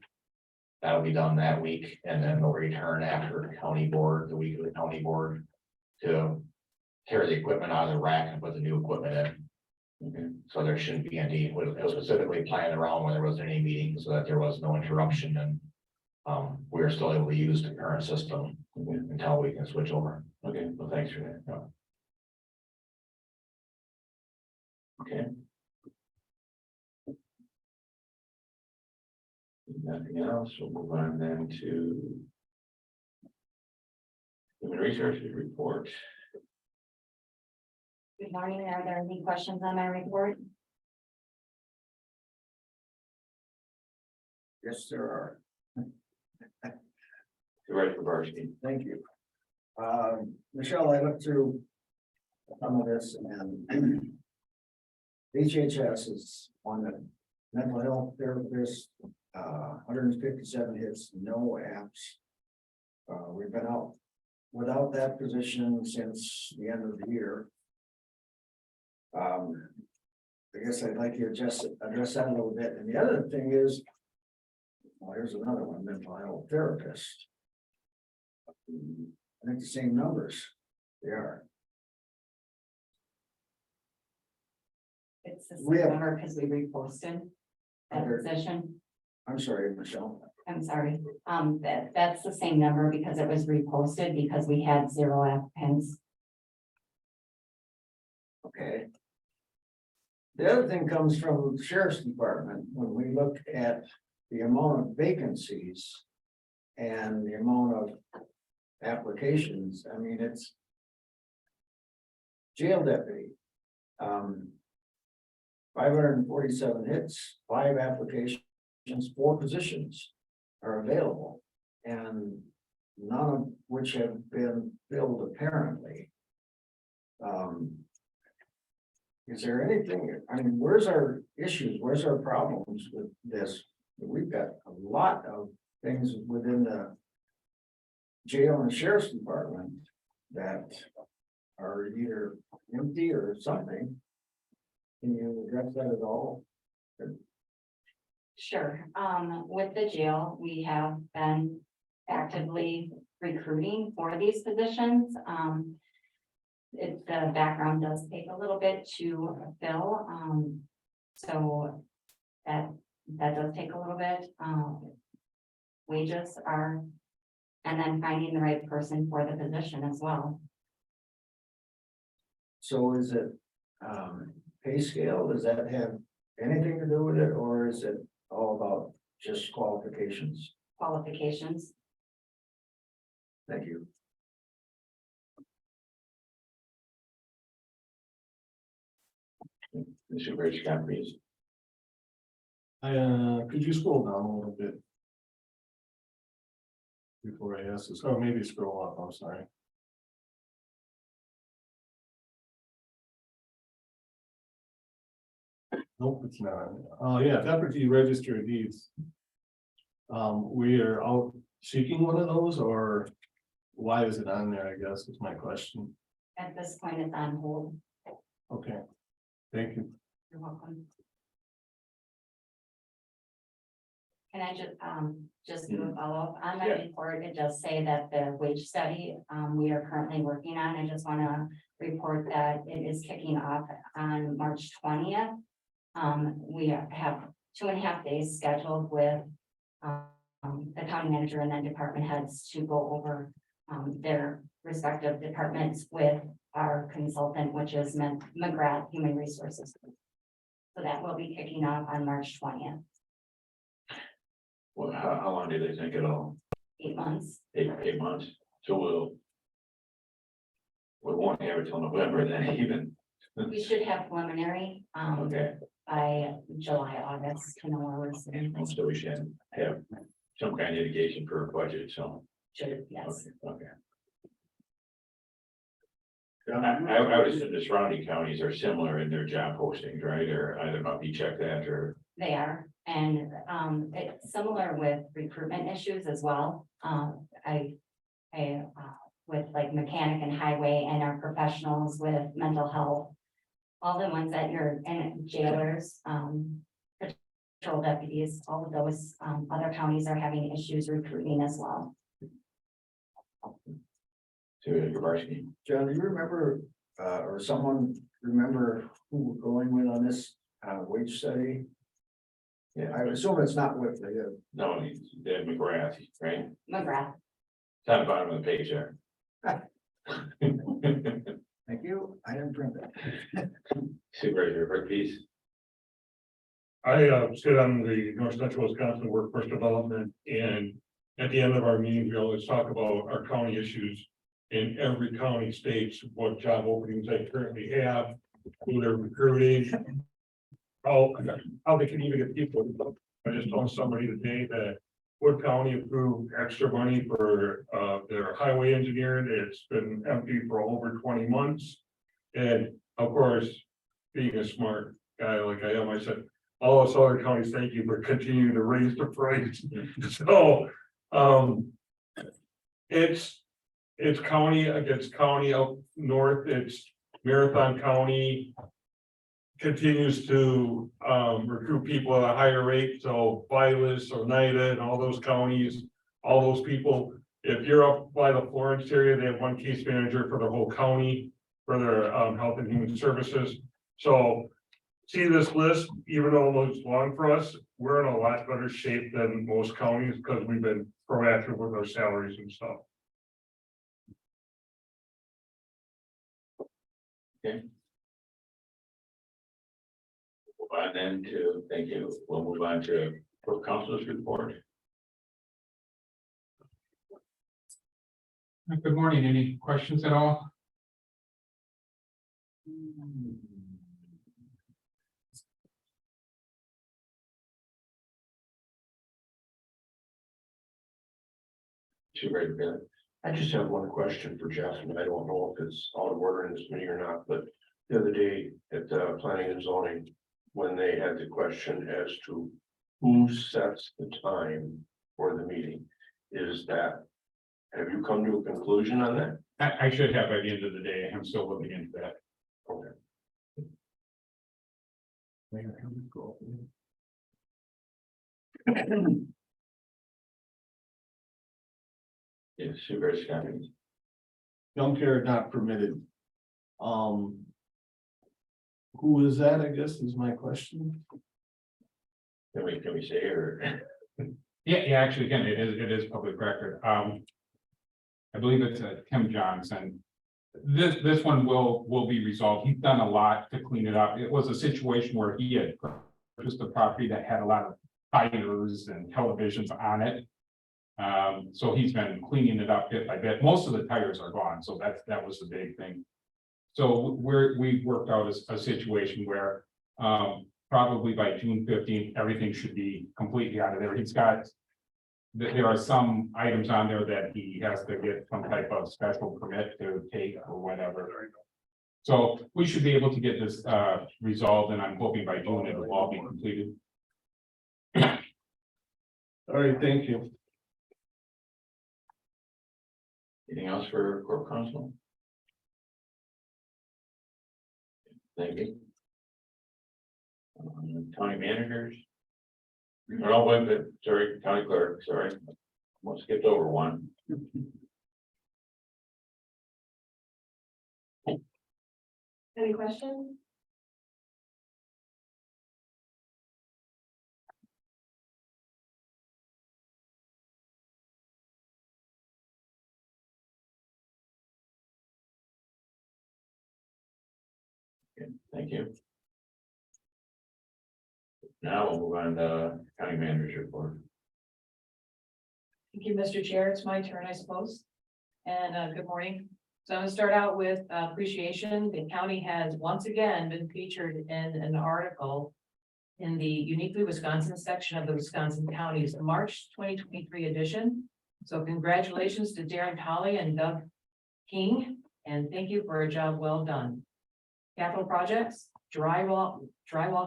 K: That'll be done that week, and then they'll return after the county board, the week of the county board, to tear the equipment out of the rack and put the new equipment in.
A: Okay.
K: So there shouldn't be any, it was specifically planned around when there wasn't any meeting, so that there was no interruption, and we are still able to use the current system until we can switch over.
A: Okay, well, thanks for that.
K: Yeah.
A: Okay. Nothing else, we'll move on then to human resources report.
J: Good morning. Are there any questions on my report?
E: Yes, there are.
A: Supervisor Kubarski.
E: Thank you. Michelle, I looked through some of this and HHS is on the mental health therapist, 157 hits, no apps. We've been out without that position since the end of the year. I guess I'd like you to just address that a little bit. And the other thing is, well, here's another one, mental health therapist. I think the same numbers, they are.
L: It's the
E: We
L: same
E: have-
L: number because we reposted that
E: Okay.
L: position.
E: I'm sorry, Michelle.
L: I'm sorry. That's the same number because it was reposted because we had 0 applicants.
E: Okay. The other thing comes from the sheriff's department, when we look at the amount of vacancies and the amount of applications, I mean, it's jail deputy. 547 hits, 5 applications, 4 positions are available, and none of which have been filled apparently. Is there anything, I mean, where's our issues, where's our problems with this? We've got a lot of things within the jail and sheriff's department that are either empty or something. Can you address that at all?
L: Sure, with the jail, we have been actively recruiting for these positions. The background does take a little bit to fill, so that does take a little bit. Wages are, and then finding the right person for the position as well.
E: So is it, pay scale, does that have anything to do with it, or is it all about just qualifications?
L: Qualifications.
E: Thank you.
A: Supervisor Scott, please.
C: Could you scroll down a little bit? Before I ask this, or maybe scroll up, I'm sorry. Nope, it's not. Yeah, deputy register of deeds. We are out seeking one of those, or why is it on there, I guess, is my question.
L: At this point, it's on hold.
C: Okay, thank you.
L: You're welcome. Can I just do a follow-up on my
A: Yeah.
L: report? It does say that the wage study, we are currently working on. I just want to report that it is kicking off on March 20th. We have 2.5 days scheduled with the county manager and then department heads to go over their respective departments with our consultant, which is McGrath Human Resources. So that will be kicking off on March 20th,
A: Well, how long do they think it'll,
L: 8 months.
A: 8 months? So we won't have it till November then even,
L: We should have preliminary
A: okay,
L: by July, August, to know where we're sitting.
A: so we should have some kind of indication for a budget, so.
L: Should, yes.
A: Okay. I would assume the surrounding counties are similar in their job postings, right, or either not you check that or.
L: They are, and it's similar with recruitment issues as well. With like mechanic and highway and our professionals with mental health. All the ones that you're in, jailers, patrol deputies, all of those other counties are having issues recruiting as well.
A: To Gabarsky.
E: John, do you remember, or someone remember who we're going with on this, wage study?
A: Yeah,
E: I would assume it's not with the,
A: no, Deb McGrath, right?
L: McGrath.
A: It's on the bottom of the page there.
E: thank you, I didn't print that.
A: Supervisor Hurt, please.
H: I sit on the North Central Wisconsin Workforce Development, and at the end of our meeting, we always talk about our county issues. In every county states what job openings they currently have, who they're recruiting. How they can even get people. I just told somebody today that Wood County approved extra money for their highway engineering. It's been empty for over 20 months. And of course, being a smart guy like I am, I said, all those other counties, thank you for continuing to raise the price. So it's county against county up north. It's Marathon County continues to recruit people at a higher rate. So Vilas, Oneida, and all those counties, all those people. If you're up by the Florence area, they have one case manager for the whole county for their health and human services. So see this list, even though it looks long for us, we're in a lot better shape than most counties because we've been proactive with our salaries and stuff.
A: Okay. Move on then to, thank you, we'll move on to council's report.
M: Good morning. Any questions at all?
A: Supervisor Bennett.
G: I just have one question for Jeff, and I don't know if it's out of order in this meeting or not, but the other day at the planning and zoning, when they had the question as to who sets the time for the meeting, is that, have you come to a conclusion on that?
M: I should have by the end of the day. I'm still looking into that.
G: Okay.
A: Yes, super, Scott.
C: Junkyard not permitted. Um. Who is that, I guess, is my question.
A: Can we say or?
M: Yeah, actually, again, it is public record. I believe it's Tim Johnson. This one will be resolved. He's done a lot to clean it up. It was a situation where he had purchased a property that had a lot of tires and televisions on it. So he's been cleaning it up bit by bit. Most of the tires are gone, so that was the big thing. So we've worked out a situation where probably by June 15th, everything should be completely out of there. He's got, there are some items on there that he has to get some type of special permit to take or whatever. So we should be able to get this resolved, and I'm hoping by June it will all be completed.
C: All right, thank you.
A: Anything else for Corp Council? Thank you. County managers. Oh, wait, but, sorry, county clerk, sorry. Almost skipped over one.
B: Any questions?
A: Okay, thank you. Now we'll move on to county manager report.
I: Thank you, Mr. Chair. It's my turn, I suppose. And good morning. So I'm gonna start out with appreciation. The county has once again been featured in an article in the Uniquely Wisconsin section of the Wisconsin Counties March 2023 edition. So congratulations to Darren Tolley and Doug King, and thank you for a job well done. Capital projects, drywall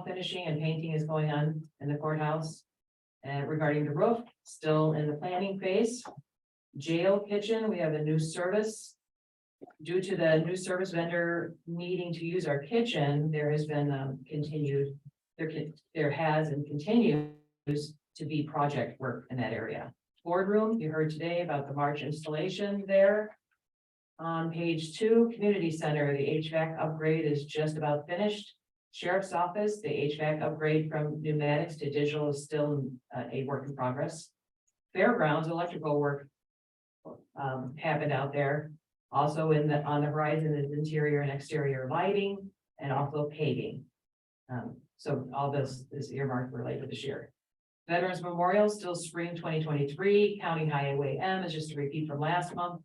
I: finishing and painting is going on in the courthouse. And regarding the roof, still in the planning phase. Jail kitchen, we have a new service. Due to the new service vendor needing to use our kitchen, there has been continued, there has and continues to be project work in that area. Boardroom, you heard today about the March installation there. On page 2, community center, the HVAC upgrade is just about finished. Sheriff's office, the HVAC upgrade from pneumatics to digital is still a work in progress. Fairgrounds electrical work happened out there. Also on the horizon is interior and exterior lighting and also paving. So all this is earmarked related this year. Veterans Memorial, still spring 2023. County Highway M is just a repeat from last month.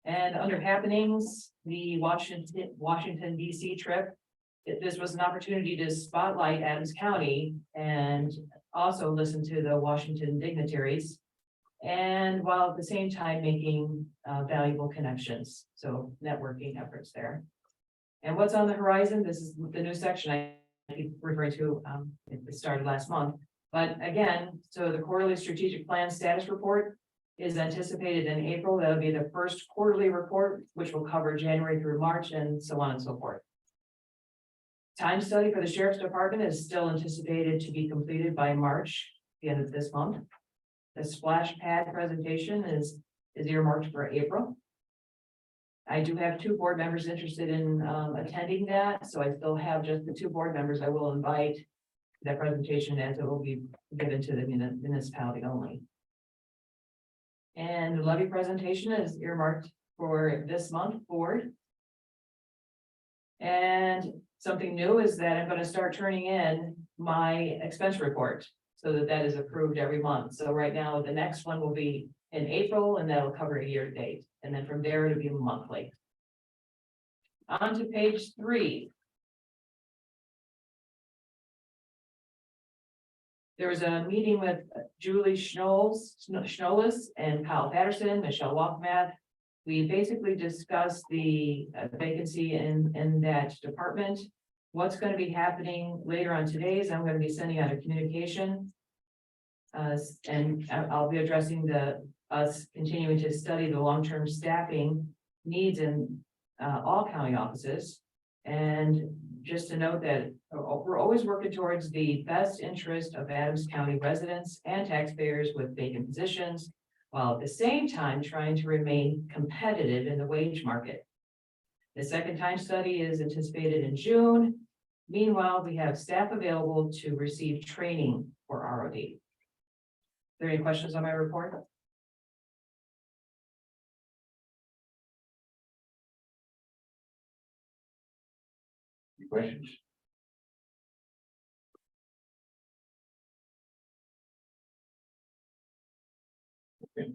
I: And under happenings, the Washington DC trip. This was an opportunity to spotlight Adams County and also listen to the Washington dignitaries. And while at the same time making valuable connections, so networking efforts there. And what's on the horizon? This is the new section I keep referring to. It started last month, but again, so the quarterly strategic plan status report is anticipated in April. That'll be the first quarterly report, which will cover January through March and so on and so forth. Time study for the Sheriff's Department is still anticipated to be completed by March, the end of this month. The splash pad presentation is earmarked for April. I do have 2 board members interested in attending that, so I still have just the 2 board members I will invite to that presentation, as it will be given to the municipality only. And the levy presentation is earmarked for this month forward. And something new is that I'm going to start turning in my expense report so that is approved every month. So right now, the next one will be in April, and that'll cover a year to date. And then from there, it'll be monthly. On to page 3. There was a meeting with Julie Schnollis and Kyle Patterson, Michelle Walkmath. We basically discussed the vacancy in that department. What's going to be happening later on today is I'm going to be sending out a communication. And I'll be addressing us continuing to study the long-term staffing needs in all county offices. And just to note that we're always working towards the best interest of Adams County residents and taxpayers with vacant positions, while at the same time trying to remain competitive in the wage market. The second time study is anticipated in June. Meanwhile, we have staff available to receive training for ROD. Are there any questions on my report?
A: Any questions? Okay.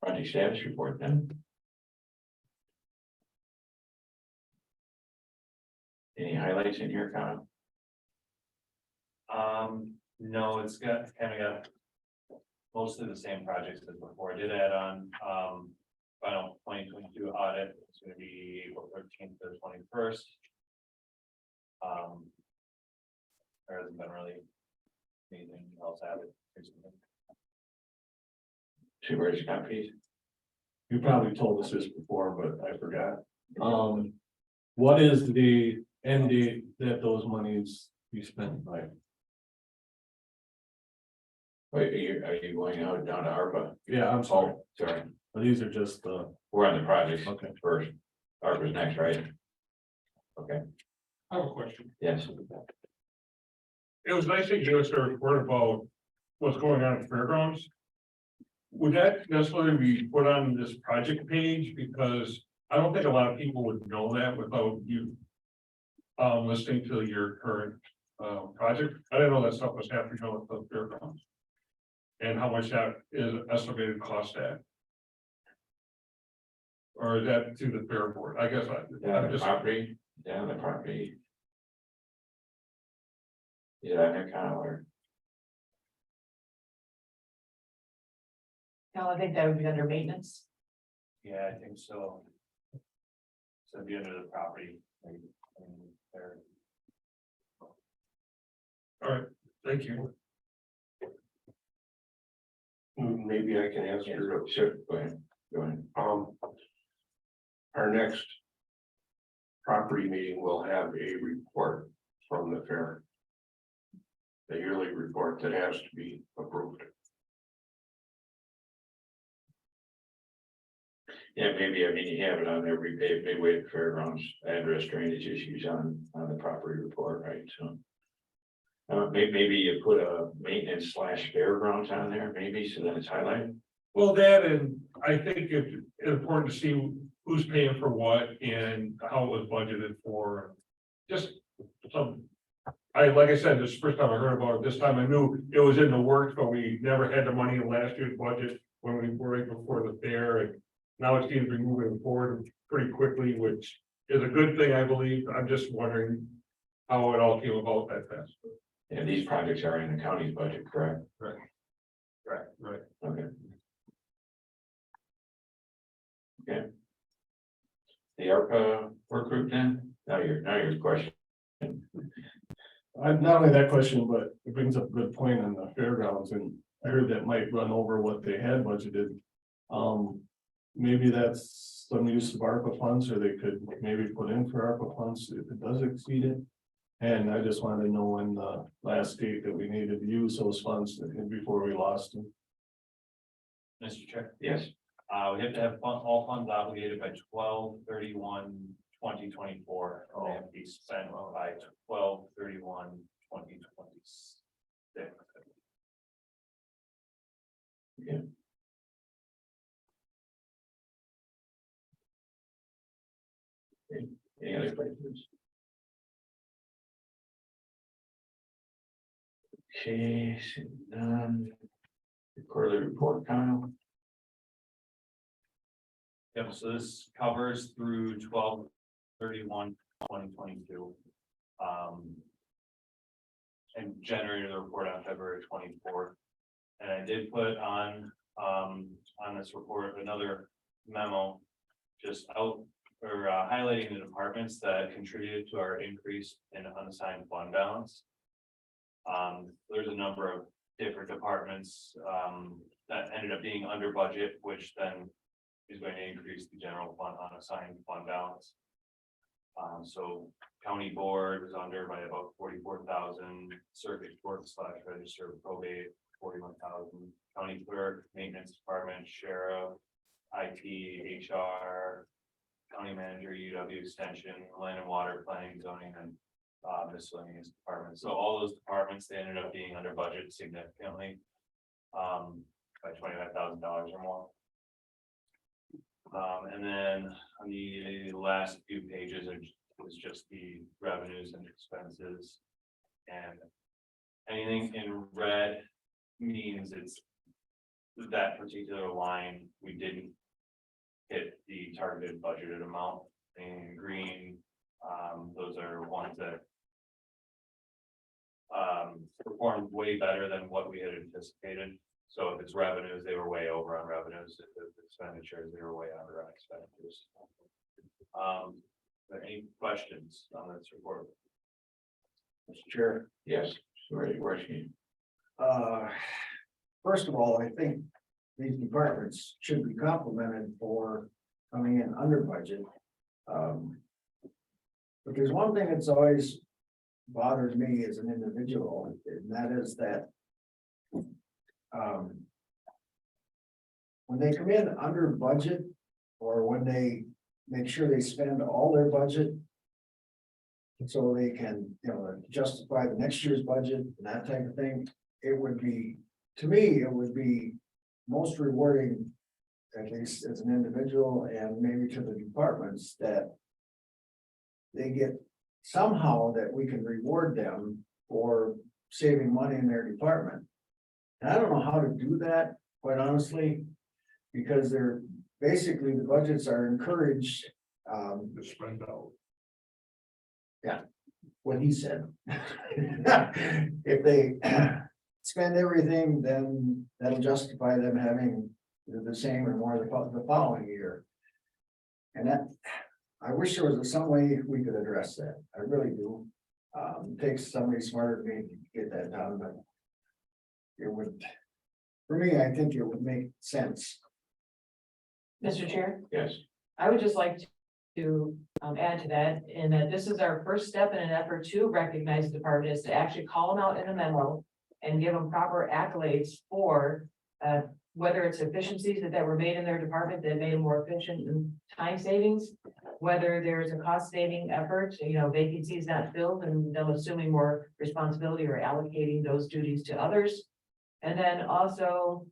A: Project status report then. Any highlights in here, Kyle?
D: No, it's got, kind of got mostly the same projects as before. I did add on, final 2022 audit. It's gonna be April 13th to the 21st. There hasn't been really anything else added recently.
A: Supervisor copies?
C: You probably told us this before, but I forgot. What is the end date that those monies be spent by?
A: Wait, are you going out down to ARPA?
C: Yeah, I'm sorry,
A: Oh, sorry,
C: but these are just,
A: we're on the projects
C: okay.
A: first. ARPA's next, right? Okay,
H: I have a question.
A: yes.
H: It was nice to give us a report about what's going on at the fairgrounds. Would that necessarily be put on this project page? Because I don't think a lot of people would know that without you listening to your current project. I didn't know that stuff was happening at the fairgrounds. And how much that is estimated cost at. Or is that to the fair board? I guess
A: Down
H: I'm
A: the
H: just,
A: property, down the property. Is it on there, Kyle, or?
I: No, I think that would be under maintenance.
D: Yeah, I think so. So it'd be under the property. Maybe, there.
H: thank you.
G: Maybe I can answer.
A: Sure, go ahead, go ahead.
G: Our next property meeting will have a report from the fair. The yearly report that has to be approved.
A: Yeah, maybe, I mean, you have it on there, repave midway to fairgrounds, address drainage issues on the property report, right, so. Maybe you put a maintenance / fairgrounds on there, maybe, so that it's highlighted.
H: Well, that, and I think it's important to see who's paying for what and how it was budgeted for. Just some, like I said, this is the first time I heard about it. This time I knew it was in the works, but we never had the money in last year's budget when we were right before the fair, and now it seems to be moving forward pretty quickly, which is a good thing, I believe. I'm just wondering how it all came about that fast.
A: And these projects are in the county's budget, correct?
H: Right.
A: Okay. Okay. The ARPA work group then, now your question.
C: Not only that question, but it brings up a good point on the fairgrounds, and I heard that might run over what they had budgeted. Maybe that's some use of ARPA funds, or they could maybe put in for ARPA funds if it does exceed it. And I just wanted to know when the last date that we needed to use those funds before we lost them.
D: Mr. Chair,
A: Yes,
D: we have to have all funds obligated by 12/31/2024. They have to be spent by 12/31/2026.
A: yeah. Any other questions? Okay, seeing none. The quarterly report, Kyle.
D: Yep, so this covers through 12/31/2022. And generated the report on February 24th. And I did put on this report another memo just out or highlighting the departments that contributed to our increase in unassigned fund balance. There's a number of different departments that ended up being under budget, which then is going to increase the general fund unassigned fund balance. So county board was under by about 44,000, circuit court / register of probate, 41,000, county clerk, maintenance department, sheriff, IT, HR, county manager, UW extension, land and water, planning, zoning, and miscellaneous departments. So all those departments, they ended up being under budget significantly. By $25,000 or more. And then on the last few pages is just the revenues and expenses. And anything in red means it's that particular line, we didn't hit the targeted budgeted amount. In green, those are ones that performed way better than what we had anticipated. So if it's revenues, they were way over on revenues. If it's expenditures, they were way under on expenditures. Are there any questions on this report?
E: Mr. Chair.
A: Yes, sorry, question.
E: First of all, I think these departments should be complimented for coming in under budget. But there's one thing that's always bothered me as an individual, and that is that when they come in under budget, or when they make sure they spend all their budget, so they can, justify the next year's budget and that type of thing, it would be, to me, it would be most rewarding, at least as an individual and maybe to the departments, that they get somehow that we can reward them for saving money in their department. And I don't know how to do that, quite honestly, because they're basically, the budgets are encouraged,
H: To spread out.
E: what he said. If they spend everything, then that'll justify them having the same or more the following year. And that, I wish there was some way we could address that. I really do. It takes somebody smarter than me to get that done, but it would, for me, I think it would make sense.
I: Mr. Chair,
A: Yes,
I: I would just like to add to that, in that this is our first step in an effort to recognize the department, is to actually call them out in a memo and give them proper accolades for whether it's efficiencies that were made in their department that made them more efficient in time savings, whether there's a cost saving effort, vacancies not filled and them assuming more responsibility or allocating those duties to others. And then also,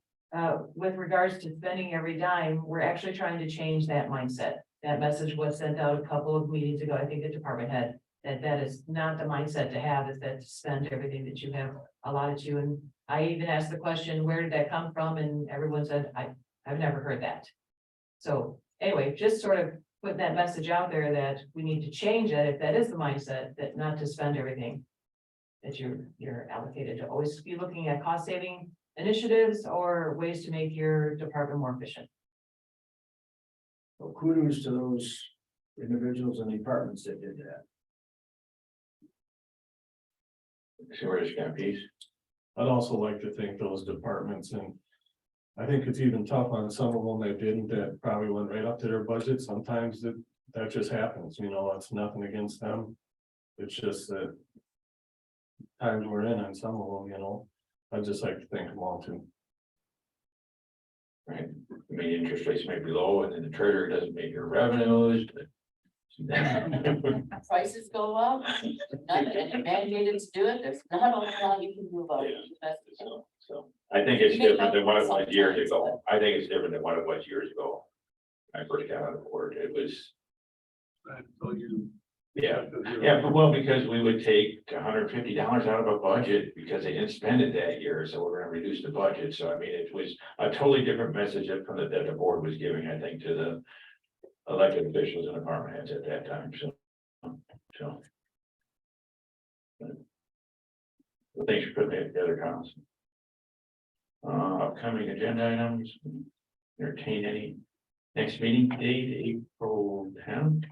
I: with regards to spending every dime, we're actually trying to change that mindset. That message was sent out a couple of meetings ago. I think the department had that is not the mindset to have, is that to spend everything that you have allotted to. And I even asked the question, where did that come from? And everyone said, I've never heard that. So anyway, just sort of put that message out there that we need to change that, if that is the mindset, that not to spend everything that you're allocated, to always be looking at cost saving initiatives or ways to make your department more efficient.
E: So kudos to those individuals and departments that did that.
A: so we're just gonna piece.
C: I'd also like to thank those departments, and I think it's even tough on some of them that didn't, that probably went right up to their budget. Sometimes that just happens, it's nothing against them. It's just that times we're in on some of them, I'd just like to thank them all too.
A: Right, I mean, interest rates may be low and then the treasurer doesn't make your revenues, but.
J: Prices go up, not mandated to do it, there's not a lot you can do about it.
A: So I think it's different than what it was years ago. I think it's different than what it was years ago. When I first got out of court, it was, well, because we would take $150 out of a budget because they didn't spend it that year, so we're gonna reduce the budget. So I mean, it was a totally different message that the board was giving, I think, to the elected officials and department heads at that time, so. Well, thanks for putting that together, Carlos. Upcoming agenda items, entertain any. Next meeting date, April 10th.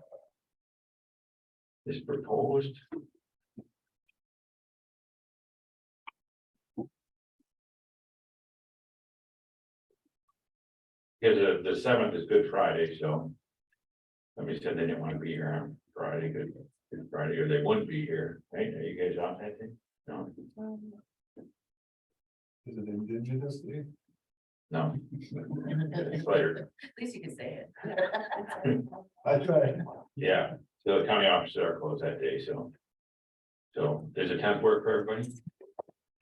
A: Is proposed. Because the 7th is Good Friday, so. Somebody said they didn't want to be here on Friday, Good Friday, or they wouldn't be here, right? Are you guys off that thing? No,
C: Is it Indigenous Day?
A: no. It's later.
I: At least you can say it.
C: I tried.
A: Yeah, so the county offices are closed that day, so. So there's a 10th work for everybody,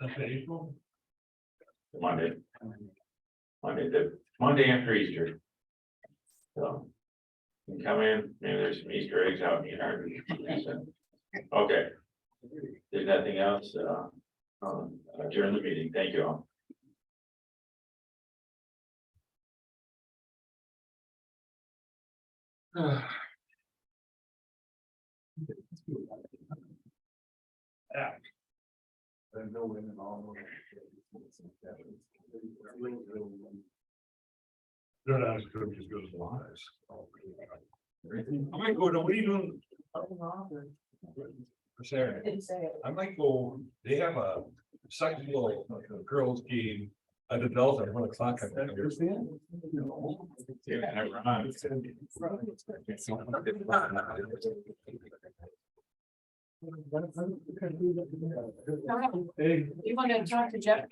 H: That's April.
A: Monday. The Monday after Easter. So. You can come in, maybe there's some Easter eggs out in the yard. Okay. There's nothing else, during the meeting, thank you all.
H: They're not as good as the lives. I might go to, what are you doing? For Saturday?
I: Didn't say it.
H: I might go, they have a second little girls game. I developed at 1 o'clock. I think.
A: Yeah, never mind.
C: Hey.
I: You want to talk to Jeff?